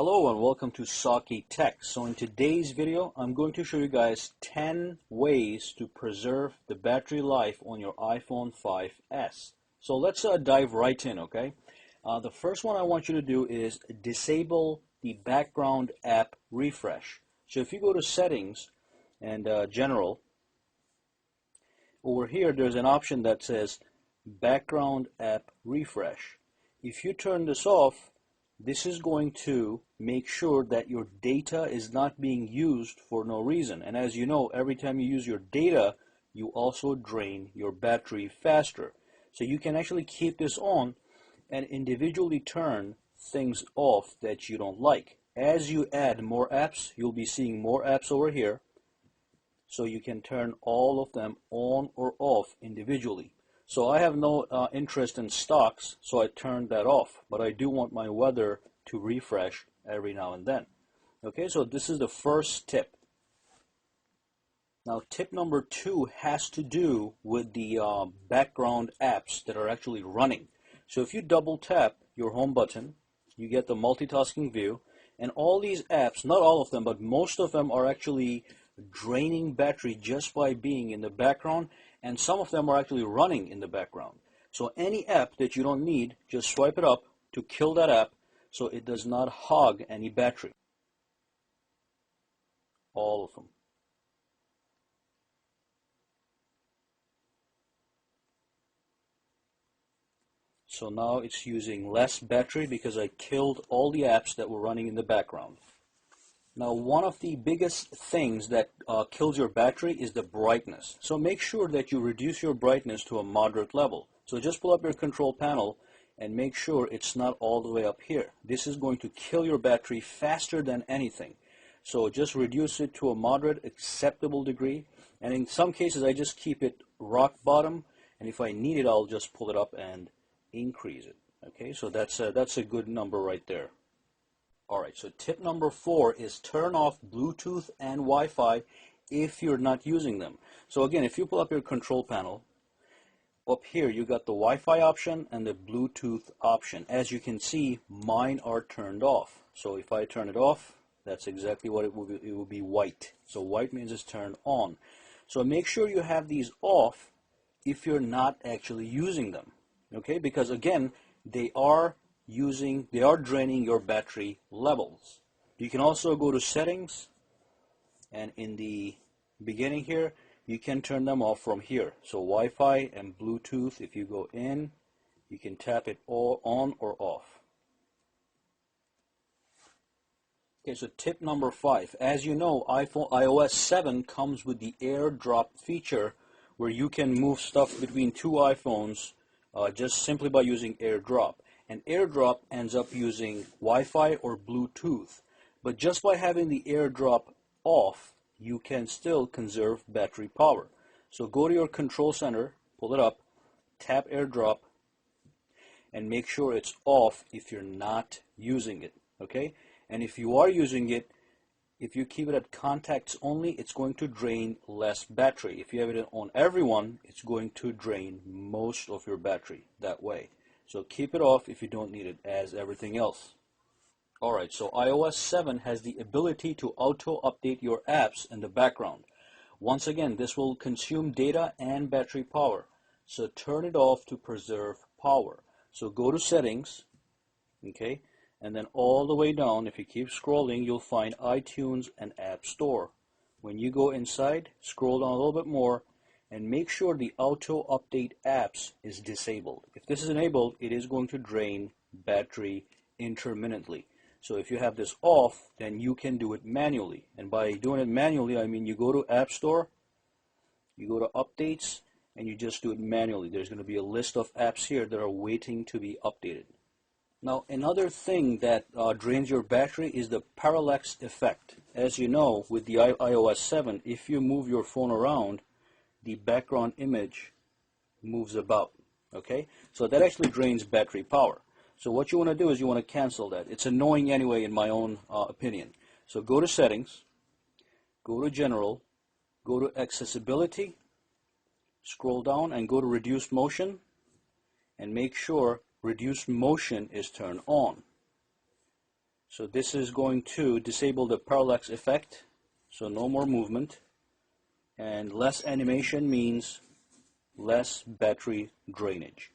Hello and welcome to Saki Tech. So in today's video, I'm going to show you guys 10 ways to preserve the battery life on your iPhone 5S. So let's dive right in, okay? The first one I want you to do is disable the background app refresh. So if you go to Settings and General, over here there's an option that says Background App Refresh. If you turn this off, this is going to make sure that your data is not being used for no reason. And as you know, every time you use your data, you also drain your battery faster. So you can actually keep this on and individually turn things off that you don't like. As you add more apps, you'll be seeing more apps over here. So you can turn all of them on or off individually. So I have no interest in stocks, so I turned that off. But I do want my weather to refresh every now and then. Okay, so this is the first tip. Now tip number 2 has to do with the background apps that are actually running. So if you double tap your home button, you get the multitasking view, and all these apps, not all of them, but most of them are actually draining battery just by being in the background, and some of them are actually running in the background. So any app that you don't need, just swipe it up to kill that app so it does not hog any battery. All of them. So now it's using less battery because I killed all the apps that were running in the background. Now, one of the biggest things that kills your battery is the brightness. So make sure that you reduce your brightness to a moderate level. So just pull up your control panel and make sure it's not all the way up here. This is going to kill your battery faster than anything. So just reduce it to a moderate, acceptable degree. And in some cases, I just keep it rock bottom. And if I need it, I'll just pull it up and increase it. Okay, so that's a good number right there. Alright, so tip number 4 is turn off Bluetooth and Wi-Fi if you're not using them. So again, if you pull up your control panel, up here you got the Wi-Fi option and the Bluetooth option. As you can see, mine are turned off. So if I turn it off, that's exactly what it will be. It will be white. So white means it's turned on. So make sure you have these off if you're not actually using them. Okay, because again, they are draining your battery levels. You can also go to Settings, and in the beginning here, you can turn them off from here. So Wi-Fi and Bluetooth, if you go in, you can tap it all on or off. Okay, so tip number 5. As you know, iOS 7 comes with the AirDrop feature where you can move stuff between two iPhones just simply by using AirDrop. And AirDrop ends up using Wi-Fi or Bluetooth. But just by having the AirDrop off, you can still conserve battery power. So go to your control center, pull it up, tap AirDrop, and make sure it's off if you're not using it. Okay? And if you are using it, if you keep it at contacts only, it's going to drain less battery. If you have it on everyone, it's going to drain most of your battery that way. So keep it off if you don't need it, as everything else. Alright, so iOS 7 has the ability to auto-update your apps in the background. Once again, this will consume data and battery power. So turn it off to preserve power. So go to Settings, okay, and then all the way down, if you keep scrolling, you'll find iTunes and App Store. When you go inside, scroll down a little bit more, and make sure the auto update apps is disabled. If this is enabled, it is going to drain battery intermittently. So if you have this off, then you can do it manually. And by doing it manually, I mean you go to App Store, you go to Updates, and you just do it manually. There's going to be a list of apps here that are waiting to be updated. Now, another thing that drains your battery is the parallax effect. As you know, with the iOS 7, if you move your phone around, the background image moves about, okay? So that actually drains battery power. So what you want to do is you want to cancel that. It's annoying anyway in my own opinion. So go to Settings, go to General, go to Accessibility, scroll down and go to Reduced Motion, and make sure Reduced Motion is turned on. So this is going to disable the parallax effect, so no more movement, and less animation means less battery drainage.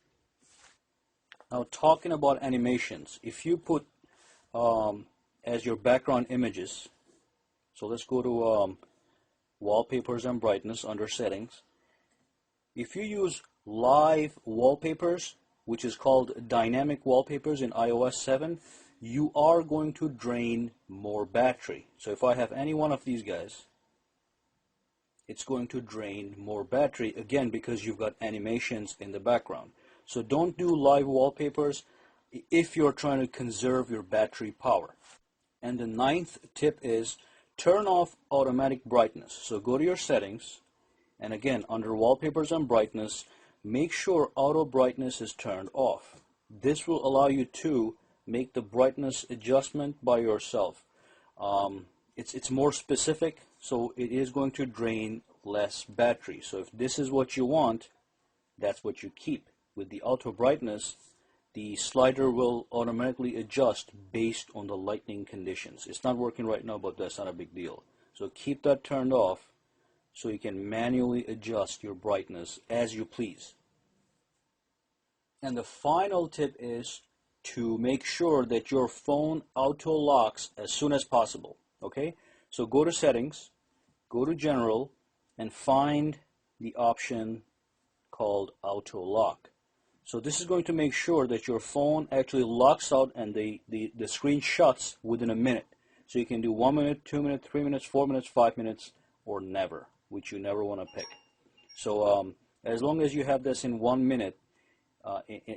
Now talking about animations, if you put as your background images, so let's go to wallpapers and brightness under settings. If you use live wallpapers, which is called dynamic wallpapers in iOS 7, you are going to drain more battery. So if I have any one of these guys, it's going to drain more battery, again because you've got animations in the background. So don't do live wallpapers if you're trying to conserve your battery power. And the ninth tip is turn off automatic brightness. So go to your settings, and again under wallpapers and brightness, make sure auto brightness is turned off. This will allow you to make the brightness adjustment by yourself. It's more specific, so it is going to drain less battery. So if this is what you want, that's what you keep. With the auto brightness, the slider will automatically adjust based on the lighting conditions. It's not working right now, but that's not a big deal. So keep that turned off so you can manually adjust your brightness as you please. And the final tip is to make sure that your phone auto locks as soon as possible. Okay, so go to settings, go to general, and find the option called auto lock. So this is going to make sure that your phone actually locks out and the screen shuts within a minute. So you can do 1 minute, 2 minutes, 3 minutes, 4 minutes, 5 minutes, or never, which you never want to pick. So as long as you have this in 1 minute,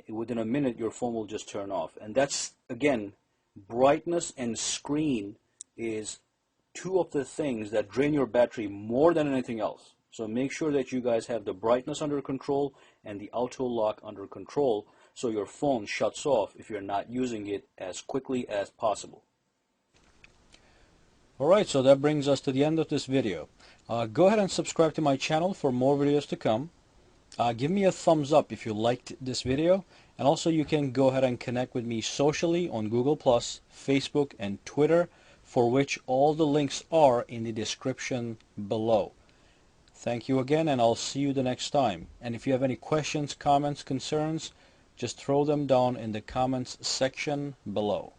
within a minute your phone will just turn off. And that's, again, brightness and screen is two of the things that drain your battery more than anything else. So make sure that you guys have the brightness under control and the auto lock under control so your phone shuts off if you're not using it as quickly as possible. Alright, so that brings us to the end of this video. Go ahead and subscribe to my channel for more videos to come. Give me a thumbs up if you liked this video, and also you can go ahead and connect with me socially on Google+, Facebook, and Twitter, for which all the links are in the description below. Thank you again, and I'll see you the next time. And if you have any questions, comments, concerns, just throw them down in the comments section below.